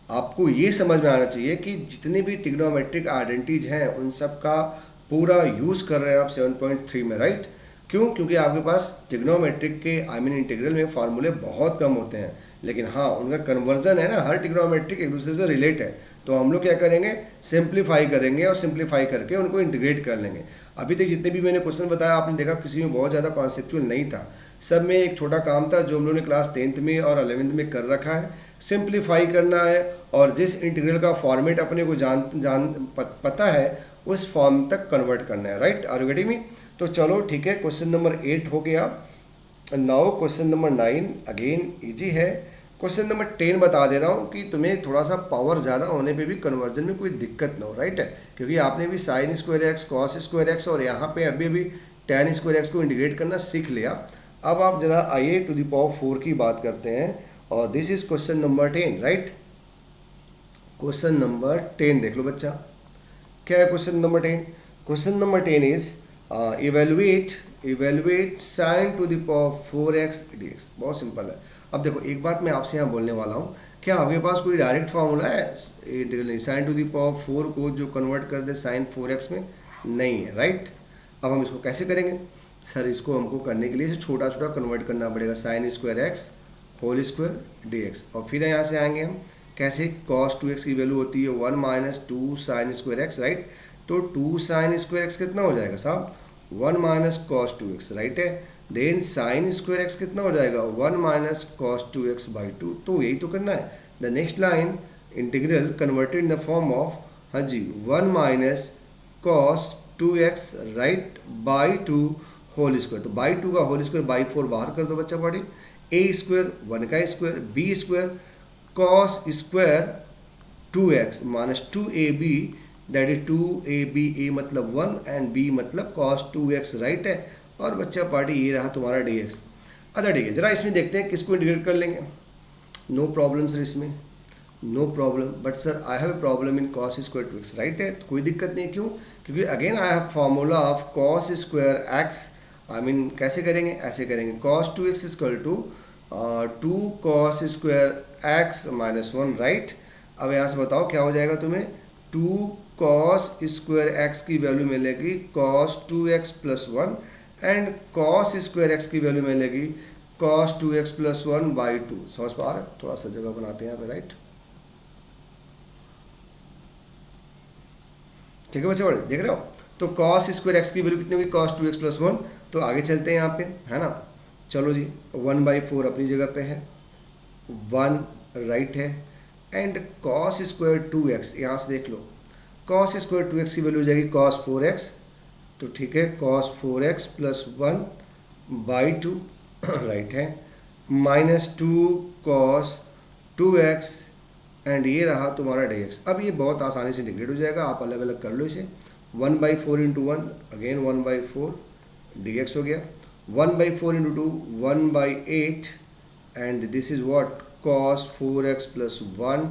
आपको ये समझ में आना चाहिए कि जितने भी ट्रिग्नोमेट्रिक आइडेंटिटीज हैं उन सब का पूरा यूज़ कर रहे हैं आप 7.3 में, राइट। क्यों? क्योंकि आपके पास ट्रिग्नोमेट्रिक के इंटीग्रल में फार्मूले बहुत कम होते हैं, लेकिन हाँ उनका कन्वर्जन है ना, हर ट्रिग्नोमेट्रिक एक दूसरे से रिलेट है। तो हम लोग क्या करेंगे, सिंप्लीफाई करेंगे और सिंप्लीफाई करके उनको इंटीग्रेट कर लेंगे। अभी तक जितने भी मैंने क्वेश्चन बताया आपने देखा किसी में बहुत ज़्यादा कॉन्सेप्चुअल नहीं था, सब में एक छोटा काम था जो हम लोगों ने क्लास 10th में और 11th में कर रखा है। सिंप्लीफाई करना है और जिस इंटीग्रल का फॉर्मेट अपने को पता है उस फॉर्म तक कन्वर्ट करना है, right, are you getting me? तो चलो ठीक है, क्वेश्चन नंबर 8 हो गया। Now question number 9 again easy है। क्वेश्चन नंबर 10 बता दे रहा हूँ कि तुम्हें थोड़ा सा पावर ज़्यादा होने पे भी कन्वर्जन में कोई दिक्कत ना हो, राइट है, क्योंकि आपने भी sign square x, cos square X और यहाँ पे अभी tan स्क्वायर एक्स को इंटीग्रेट करना सीख लिया। अब आप जरा आइए टू द पावर 4 की बात करते हैं, और this is question number 10, right. Question number 10 देख लो बच्चा, क्या है question number 10? Question number 10 is evaluate sign to the power 4x dx। बहुत सिंपल है। अब देखो एक बात मैं आपसे यहाँ बोलने वाला हूँ, क्या आपके पास कोई डायरेक्ट फार्मूला है साइन टू द पावर 4 को जो कन्वर्ट कर दे साइन 4x में? नहीं है, राइट। अब हम इसको कैसे करेंगे सर? इसको हमको करने के लिए इसे छोटा छोटा कन्वर्ट करना पड़ेगा, sine square x whole square d x, और फिर यहाँ से आएंगे हम कैसे, कॉस 2x की वैल्यू होती है 1 minus 2 sine square x, right. तो 2 साइन स्क्वायर एक्स कितना हो जाएगा साहब, 1 माइनस कॉस 2x, राइट है। देन साइन स्क्वायर एक्स कितना हो जाएगा 1 माइनस कॉस 2x बाई 2। तो यही तो करना है। The next line integral converted in the form of, हाँ जी, 1 minus cos 2x right by 2 whole square. तो बाई 2 का होल स्क्वायर बाई 4 बाहर कर दो बच्चा पढ़ी। ए स्क्वायर 1 का square b square cos square 2x minus 2ab, that is 2ab, a मतलब 1 एंड b मतलब cos 2x, राइट है। और बच्चा पार्टी ये रहा तुम्हारा dx। अच्छा ठीक है, जरा इसमें देखते हैं किसको इंटीग्रेट कर लेंगे। नो प्रॉब्लम सर, इसमें no problem, but sir I have a problem in cos square 2x, right है। तो कोई दिक्कत नहीं, क्यों? क्योंकि again I have formula of cos square x, I mean कैसे करेंगे, ऐसे करेंगे cos 2x equal to 2 cos square x minus 1, right. अब यहाँ से बताओ क्या हो जाएगा तुम्हें, 2 cos स्क्वायर x की वैल्यू मिलेगी cos 2x plus 1 and cos square x की वैल्यू मिलेगी cos 2x प्लस 1 बाई 2। समझ पा रहे? थोड़ा सा जगह बनाते हैं यहाँ पे, राइट। ठीक है बच्चे, बड़े देख रहे हो। तो cos स्क्वायर x की वैल्यू कितनी होगी cos 2x प्लस 1। तो आगे चलते हैं यहाँ पे, है ना। चलो जी, 1/4 अपनी जगह पे है, 1 राइट है, एंड cos स्क्वायर 2x यहाँ से देख लो, cos स्क्वायर 2x की वैल्यू हो जाएगी cos 4x। तो ठीक है, cos 4x plus 1 by 2 right है, माइनस 2 cos 2x एंड ये रहा तुम्हारा dx। अब ये बहुत आसानी से इंटीग्रेट हो जाएगा, आप अलग अलग कर लो इसे। 1/4 इंटू 1 अगेन 1/4 dx हो गया, 1/4 into 2 1/8 and this is what cos 4x plus 1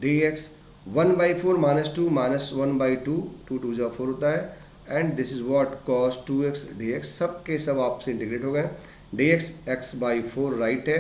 dx। 1/4 minus 2 minus 1/2, 2 2 जा 4 होता है, and this is what cos 2x dx। सब के सब आपसे इंटीग्रेट हो गए। dx x/4 राइट है,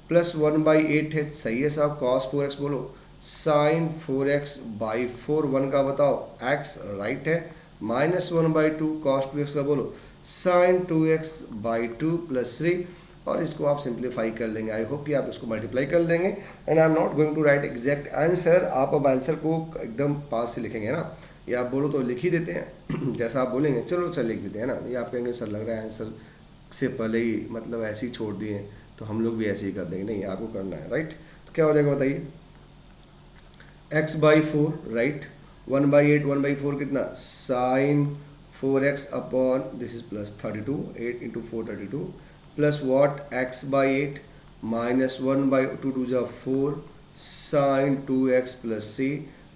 प्लस 1/8 है, सही है साहब। cos 4x बोलो, sin 4x/4 1 का बताओ x राइट है, माइनस 1/2 cos 2x का बोलो sin 2x/2 प्लस 3। और इसको आप सिंप्लीफाई कर लेंगे। आई होप कि आप इसको मल्टीप्लाई कर लेंगे। And I am not going to write exact answer. आप अब आंसर को एकदम पास से लिखेंगे ना, या आप बोलो तो लिख ही देते हैं जैसा आप बोलेंगे। चलो सर लिख देते हैं ना। ये आप कहेंगे सर लग रहा है आंसर से पहले ही मतलब ऐसे ही छोड़ दिए, तो हम लोग भी ऐसे ही कर देंगे। नहीं, आपको करना है, राइट। तो क्या हो जाएगा बताइए, x/4 राइट, 1/8 1/4 कितना sin 4x upon this is plus 32, 8 into 4 32 plus what x/8 minus 1/2 2 जा 4 sin 2x प्लस c।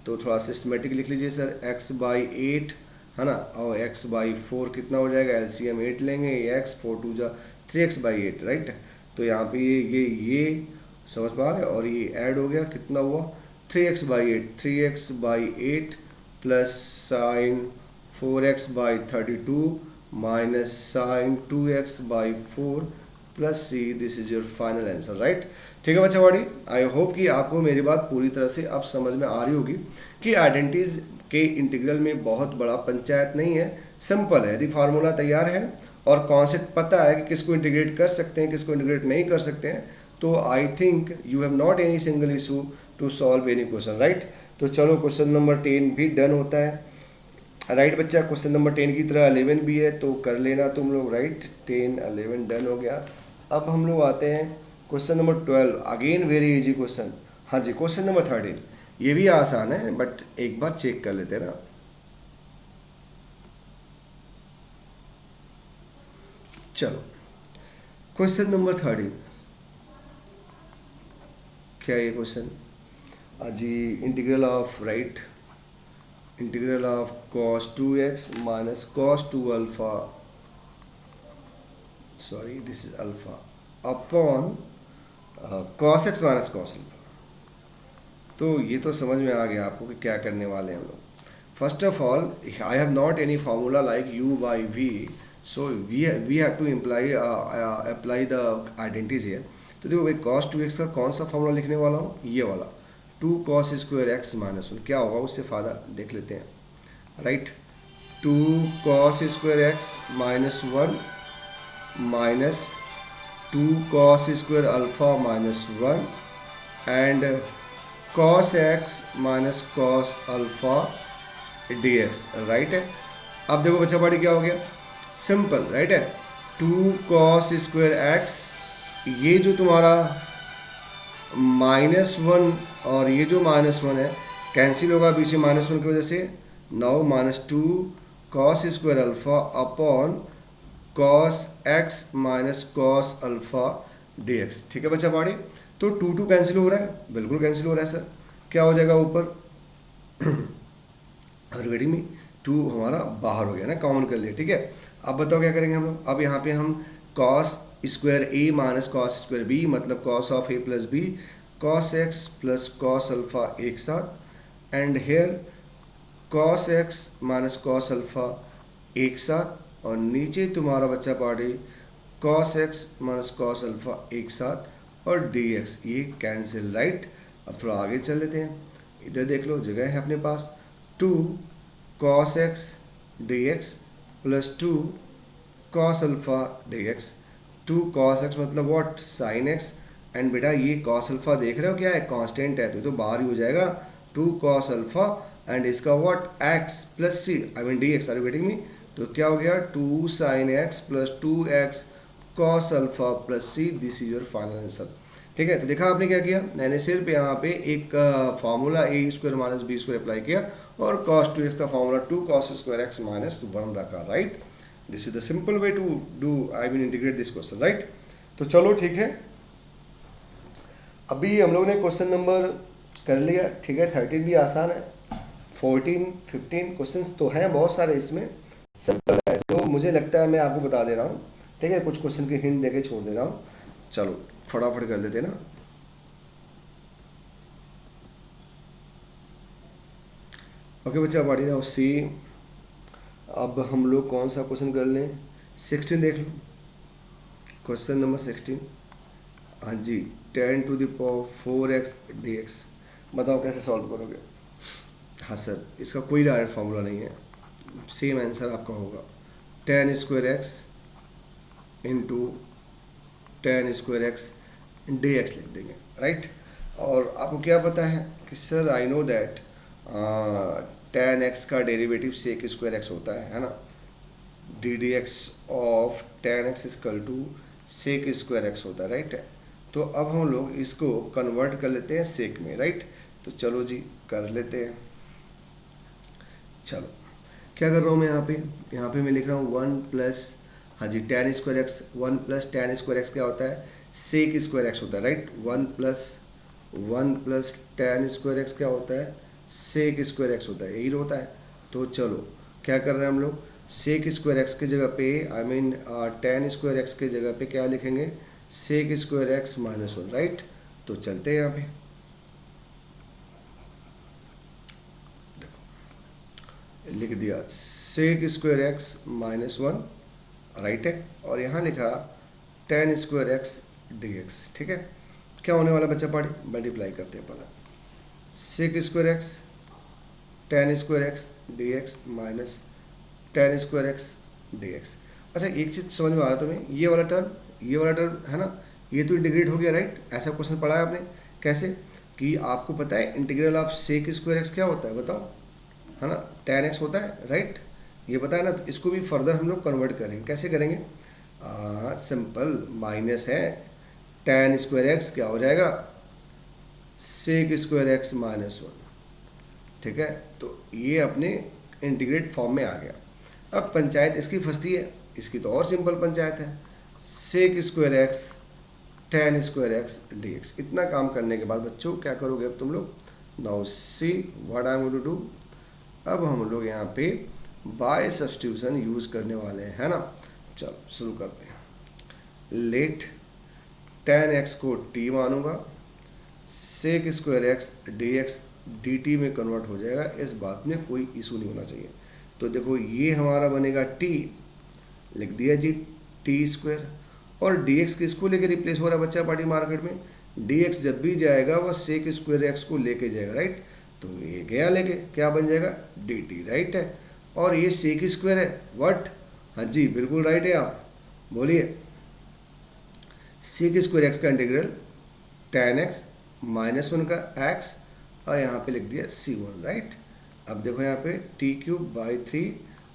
तो थोड़ा सिस्टमेटिक लिख लीजिए सर, x/8 है ना, और x/4 कितना हो जाएगा, एलसीएम 8 लेंगे, x 4 2 जा 3x/8 राइट। तो यहाँ पे ये समझ पा रहे हैं, और ये ऐड हो गया, कितना हुआ 3x/8 plus sine 4x/32 minus sine 2x/4 plus c. This is your final answer, right. ठीक है बच्चा बॉडी, आई होप कि आपको मेरी बात पूरी तरह से अब समझ में आ रही होगी कि आइडेंटिटीज के इंटीग्रल में बहुत बड़ा पंचायत नहीं है, सिंपल है। यदि फार्मूला तैयार है और कॉन्सेप्ट पता है कि किसको इंटीग्रेट कर सकते हैं, किसको इंटीग्रेट नहीं कर सकते हैं, तो I think you have not any single issue to solve any question, right. तो चलो क्वेश्चन नंबर 10 भी डन होता है, राइट बच्चा। क्वेश्चन नंबर 10 की तरह 11 भी है, तो कर लेना तुम लोग, राइट। 10 11 डन हो गया। अब हम लोग आते हैं question number 12, again very easy question. हाँ जी, क्वेश्चन नंबर 13 ये भी आसान है, बट एक बार चेक कर लेते हैं ना। चलो क्वेश्चन नंबर 13, क्या ये क्वेश्चन जी, integral of right, integral of cos 2x minus cos 2 alpha, sorry this is alpha, upon cos x minus cos alpha. तो ये तो समझ में आ गया आपको कि क्या करने वाले हैं हम लोग। First of all I have not any formula like u by v, so we have to apply the identities here. तो देखो भाई, cos 2x का कौन सा फार्मूला लिखने वाला हूँ, ये वाला 2 cos स्क्वायर x माइनस 1। क्या होगा उससे फ़ायदा देख लेते हैं, right. 2 cos square x minus 1 minus 2 cos square alpha minus 1 and cos x minus cos alpha dx, right है। अब देखो बच्चा पार्टी क्या हो गया, सिंपल राइट है। 2 cos² x, ये जो तुम्हारा -1 और ये जो -1 है कैंसिल होगा पीछे -1 की वजह से। Now -2 cos² upon cos x minus cos alpha dx। ठीक है बच्चा पहाड़ी, तो 2 कैंसिल हो रहा है, बिल्कुल कैंसिल हो रहा है सर। क्या हो जाएगा ऊपर रिगार्डिंग में 2 हमारा बाहर हो गया ना, कॉमन कर लिया। ठीक है, अब बताओ क्या करेंगे हम लोग। अब यहाँ पे हम cos² a minus cos² b मतलब cos of a plus b, cos x plus cos alpha एक साथ, and here cos x minus cos alpha एक साथ, और नीचे तुम्हारा बच्चा party cos x minus cos alpha एक साथ, और dx ये कैंसिल राइट। अब थोड़ा आगे चल लेते हैं, इधर देख लो जगह है अपने पास। 2 cos x dx plus 2 cos alpha dx। 2 cos x मतलब व्हाट, sin x, एंड बेटा ये cos अल्फा देख रहे हो क्या है, कांस्टेंट है तो बाहर ही हो जाएगा। 2 cos अल्फा एंड इसका what x plus c I mean dx, are you getting me. तो क्या हो गया 2 sin x plus 2x cos alpha plus c, this is your final answer. ठीक है, तो देखा आपने क्या किया, मैंने सिर्फ यहाँ पे एक formula a² minus b² apply किया और cos 2x का फार्मूला 2 cos² x माइनस 1 रखा, right. This is the simple way to do I mean integrate this question, right. तो चलो ठीक है, अभी हम लोग ने क्वेश्चन नंबर कर लिया। ठीक है, 13 भी आसान है, 14 15 क्वेश्चन तो हैं बहुत सारे इसमें, सिंपल है। तो मुझे लगता है मैं आपको बता दे रहा हूँ, ठीक है, कुछ क्वेश्चन की हिंट देके छोड़ दे रहा हूँ। चलो फटाफट कर लेते हैं ना। ओके बच्चा पढ़ी ना सी। अब हम लोग कौन सा क्वेश्चन कर लें, 16 देख लो, क्वेश्चन नंबर 16। हाँ जी, 10 to the power 4x dx। बताओ कैसे सॉल्व करोगे। हाँ सर, इसका कोई डायरेक्ट फार्मूला नहीं है, सेम आंसर आपका होगा 10² x इंटू 10² x dx लिख देंगे, राइट। और आपको क्या पता है कि sir I know that tan x का डेरिवेटिव sec² x होता है ना। ddx of tan x equal to sec² x होता है, राइट। तो अब हम लोग इसको कन्वर्ट कर लेते हैं सेक में, राइट। तो चलो जी कर लेते हैं। चलो क्या कर रहा हूँ मैं यहाँ पे मैं लिख रहा हूँ 1 प्लस, हाँ जी, tan² x, 1 plus tan² x क्या होता है, sec² x होता है, राइट। 1 प्लस tan² x क्या होता है, sec² x होता है, यही होता है। तो चलो क्या कर रहे हैं हम लोग, sec² x की जगह पे आई मीन tan² x की जगह पे क्या लिखेंगे, sec² x माइनस 1, राइट। तो चलते हैं यहाँ पे, देखो लिख दिया sec² x माइनस 1, राइट है, और यहाँ लिखा tan² x dx। ठीक है, क्या होने वाला बच्चा पढ़, मल्टीप्लाई करते हैं पहले, sec² x tan² x dx minus tan² x dx। अच्छा एक चीज़ समझ में आ रहा है तुम्हें, ये वाला टर्म है ना, ये तो इंटीग्रेट हो गया, राइट। ऐसा क्वेश्चन पढ़ा है आपने, कैसे कि आपको पता है इंटीग्रल ऑफ sec² x क्या होता है बताओ, है ना, tan x होता है, राइट। ये पता है ना, तो इसको भी फर्दर हम लोग कन्वर्ट करेंगे, कैसे करेंगे, सिंपल, माइनस है tan² x क्या हो जाएगा, sec² x माइनस 1। ठीक है, तो ये अपने इंटीग्रेट फॉर्म में आ गया। अब पंचायत इसकी फंसती है, इसकी तो और सिंपल पंचायत है, sec² x tan² x dx। इतना काम करने के बाद बच्चों क्या करोगे अब तुम लोग, now see what I am going to do. अब हम लोग यहाँ पे बाय सब्स्टिट्यूशन यूज़ करने वाले हैं, है ना। चलो शुरू करते हैं। लेट tan x को t मानूंगा, sec² x dx dt में कन्वर्ट हो जाएगा, इस बात में कोई इशू नहीं होना चाहिए। तो देखो ये हमारा बनेगा t, लिख दिया जी t², और dx किसको लेके रिप्लेस हो रहा है बच्चा पार्टी मार्केट में, dx जब भी जाएगा वह sec² x को लेके जाएगा, राइट। तो ये गया लेके, क्या बन जाएगा dt, राइट है। और ये sec² है व्हाट, हाँ जी बिल्कुल राइट है, आप बोलिए sec² x का इंटीग्रल tan x माइनस 1 का x, और यहाँ पे लिख दिया c1, राइट। अब देखो यहाँ पे t³ by 3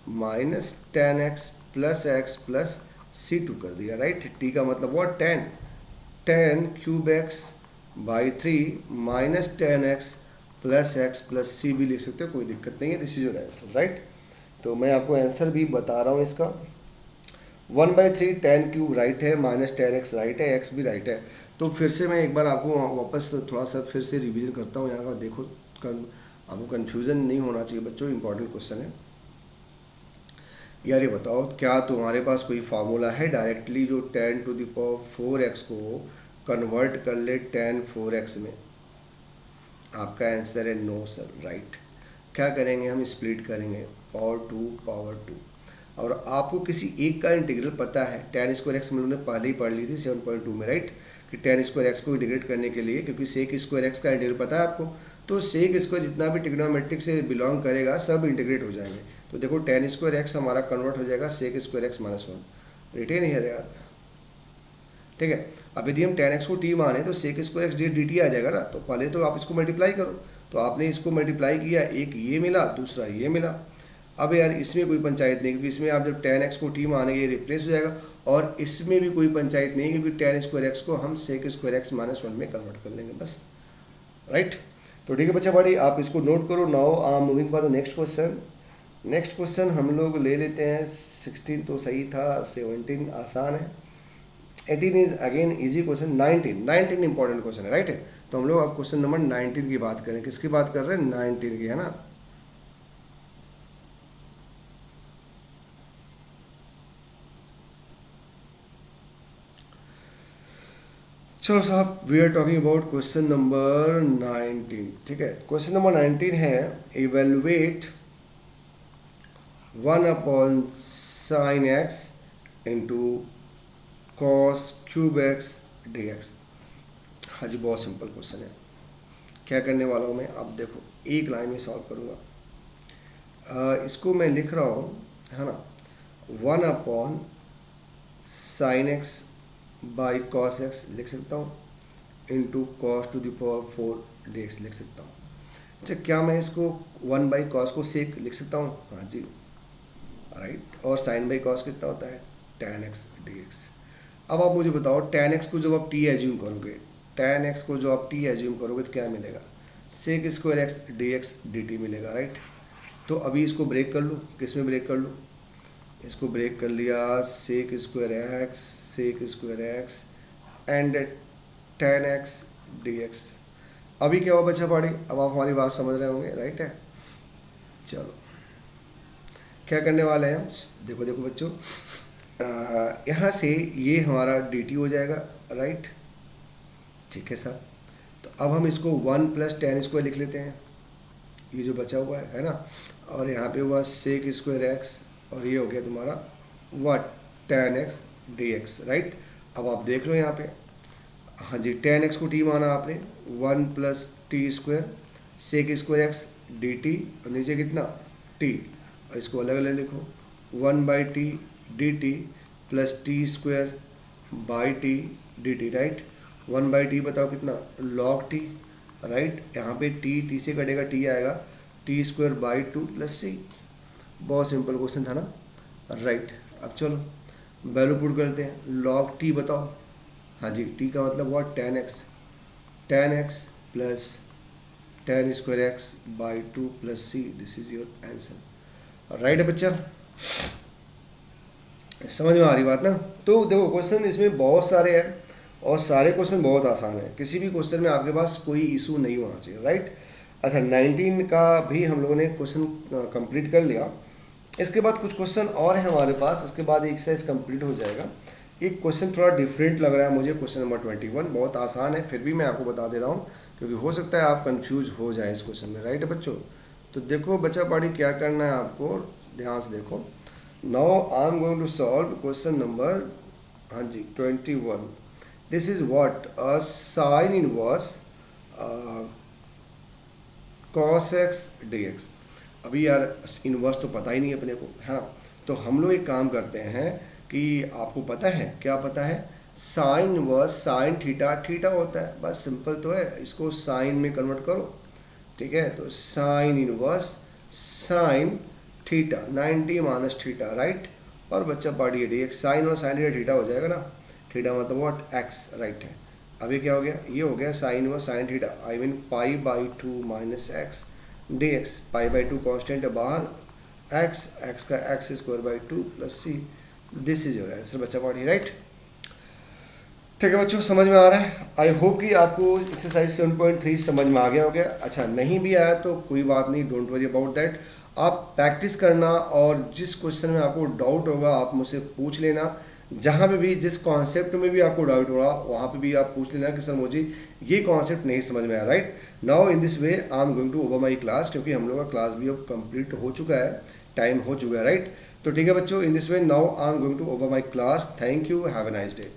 minus tan X plus C two कर दिया, राइट। टी का मतलब what, tan, tan cube X by three minus tan X plus C भी लिख सकते हो, कोई दिक्कत नहीं है। This is your answer, right. तो मैं आपको आंसर भी बता रहा हूँ इसका। 1/3 टेन क्यूब राइट है, माइनस टेन एक्स राइट है, एक्स भी राइट है। तो फिर से मैं एक बार आपको वापस थोड़ा सा फिर से रिवीजन करता हूँ यहाँ का। देखो आपको कन्फ्यूज़न नहीं होना चाहिए बच्चों, इंपॉर्टेंट क्वेश्चन है यार। ये बताओ, क्या तुम्हारे पास कोई फार्मूला है डायरेक्टली जो 10⁴x को कन्वर्ट कर ले 10⁴x में? आपका आंसर है नो सर, राइट। क्या करेंगे हम, स्प्लिट करेंगे, पावर टू। और आपको किसी एक का इंटीग्रल पता है, tan² हम लोगों ने पहले ही पढ़ ली थी 7.2 में, राइट, कि tan² को इंटीग्रेट करने के लिए, क्योंकि sec² का इंटीग्रल पता है आपको, तो sec² जितना भी ट्रिग्नोमेट्रिक से बिलोंग करेगा सब इंटीग्रेट हो जाएंगे। तो देखो tan² हमारा कन्वर्ट हो जाएगा sec² -1, रिटेन हियर यार, ठीक है। अब यदि हम tan x को t माने तो sec² dt आ जाएगा ना। तो पहले तो आप इसको मल्टीप्लाई करो, तो आपने इसको मल्टीप्लाई किया, एक ये मिला, दूसरा ये मिला। अब यार इसमें कोई पंचायत नहीं, क्योंकि इसमें आप जब tan x को t मानेंगे ये रिप्लेस हो जाएगा, और इसमें भी कोई पंचायत नहीं, क्योंकि tan² को हम sec² -1 में कन्वर्ट कर लेंगे, बस, राइट। तो ठीक है बच्चा बड़ी, आप इसको नोट करो। Now I am moving for the next question. Next question हम लोग ले लेते हैं 16 तो सही था, 17 आसान है, 18 is again easy question, 19 important question है, राइट है। तो हम लोग अब क्वेश्चन नंबर 19 की बात करें। किसकी बात कर रहे हैं, 19 की, है ना। चलो साहब, we are talking about question number 19, ठीक है। क्वेश्चन नंबर 19 है, evaluate 1/sin x into cos³ dx। हाँ जी, बहुत सिंपल क्वेश्चन है। क्या करने वाला हूँ मैं, आप देखो, एक लाइन में सॉल्व करूँगा। इसको मैं लिख रहा हूँ, है ना, 1/sin x by cos x लिख सकता हूँ, इंटू cos⁴ dx लिख सकता हूँ। अच्छा, क्या मैं इसको 1/cos को सेक लिख सकता हूँ? हाँ जी, राइट। और sin बाई cos कितना होता है, tan x dx। अब आप मुझे बताओ, tan x को जब आप t एज्यूम करोगे, tan x को जो आप t एज्यूम करोगे तो क्या मिलेगा, sec² dx dt मिलेगा, राइट। तो अभी इसको ब्रेक कर लूँ, किस में ब्रेक कर लूँ, इसको ब्रेक कर लिया, sec² and tan x dx। अभी क्या हुआ बच्चा पाड़ी, अब आप हमारी बात समझ रहे होंगे, राइट है। चलो क्या करने वाले हैं हम, देखो देखो बच्चों, यहाँ से ये हमारा dt हो जाएगा, राइट, ठीक है सर। तो अब हम इसको 1 + tan² लिख लेते हैं, ये जो बचा हुआ है ना। और यहाँ पे हुआ sec²x, और ये हो गया तुम्हारा what, tan x dx, right. अब आप देख लो यहाँ पे, हाँ जी, tan x को t माना आपने, 1 + t² sec² dt, और नीचे कितना t, और इसको अलग अलग लिखो, 1/t dt plus t² by t dt, right. 1/t बताओ कितना, log t, राइट। यहाँ पे t से कटेगा, t आएगा, t² बाई 2 + c। बहुत सिंपल क्वेश्चन था ना, राइट। अब चलो वैल्यू पुट करते हैं, log t बताओ, हाँ जी, t का मतलब what, tan x plus tan² by 2 + c, this is your answer, right है बच्चा। समझ में आ रही बात ना। तो देखो क्वेश्चन इसमें बहुत सारे हैं, और सारे क्वेश्चन बहुत आसान है, किसी भी क्वेश्चन में आपके पास कोई इशू नहीं होना चाहिए, राइट। अच्छा, 19 का भी हम लोगों ने क्वेश्चन कंप्लीट कर लिया। इसके बाद कुछ क्वेश्चन और है हमारे पास, इसके बाद एक एक्सरसाइज कंप्लीट हो जाएगा। एक क्वेश्चन थोड़ा डिफरेंट लग रहा है मुझे, क्वेश्चन नंबर 21 बहुत आसान है, फिर भी मैं आपको बता दे रहा हूँ, क्योंकि हो सकता है आप कंफ्यूज हो जाए इस क्वेश्चन में, राइट है बच्चों। तो देखो बच्चा पाड़ी, क्या करना है आपको, ध्यान से देखो। Now I am going to solve question number, हाँ जी, 21। This is what, a sine inverse cos x dx। अभी यार इनवर्स तो पता ही नहीं अपने को, है ना। तो हम लोग एक काम करते हैं कि आपको पता है, क्या पता है, साइन इनवर्स साइन थीटा होता है, बस सिंपल तो है, इसको साइन में कन्वर्ट करो, ठीक है। तो sine inverse sine theta 90 minus theta, right. और बच्चा पार्ट ये डी एक्स, साइन और साइन थीटा थीटा हो जाएगा ना, थीटा मतलब व्हाट, एक्स, राइट है। अब ये क्या हो गया, ये हो गया साइन व sine theta, I mean pi by 2 minus x D x, pi by 2 constant है बाहर, एक्स का x square by 2 plus c, this is your answer बच्चा पार्टी, राइट। ठीक है बच्चों, समझ में आ रहा है। आई होप कि आपको एक्सरसाइज 7.3 समझ में आ गया हो गया। अच्छा नहीं भी आया तो कोई बात नहीं, डोंट वरी अबाउट दैट। आप प्रैक्टिस करना और जिस क्वेश्चन में आपको डाउट होगा आप मुझसे पूछ लेना, जहाँ पे भी जिस कॉन्सेप्ट में भी आपको डाउट होगा वहाँ पे भी आप पूछ लेना कि सर मुझे ये कॉन्सेप्ट नहीं समझ में आया, right. Now in this way I am going to over my class, क्योंकि हम लोग का क्लास भी अब कंप्लीट हो चुका है, टाइम हो चुका है, राइट। तो ठीक है बच्चों, in this way now I am going to over my class. Thank you, have a nice day.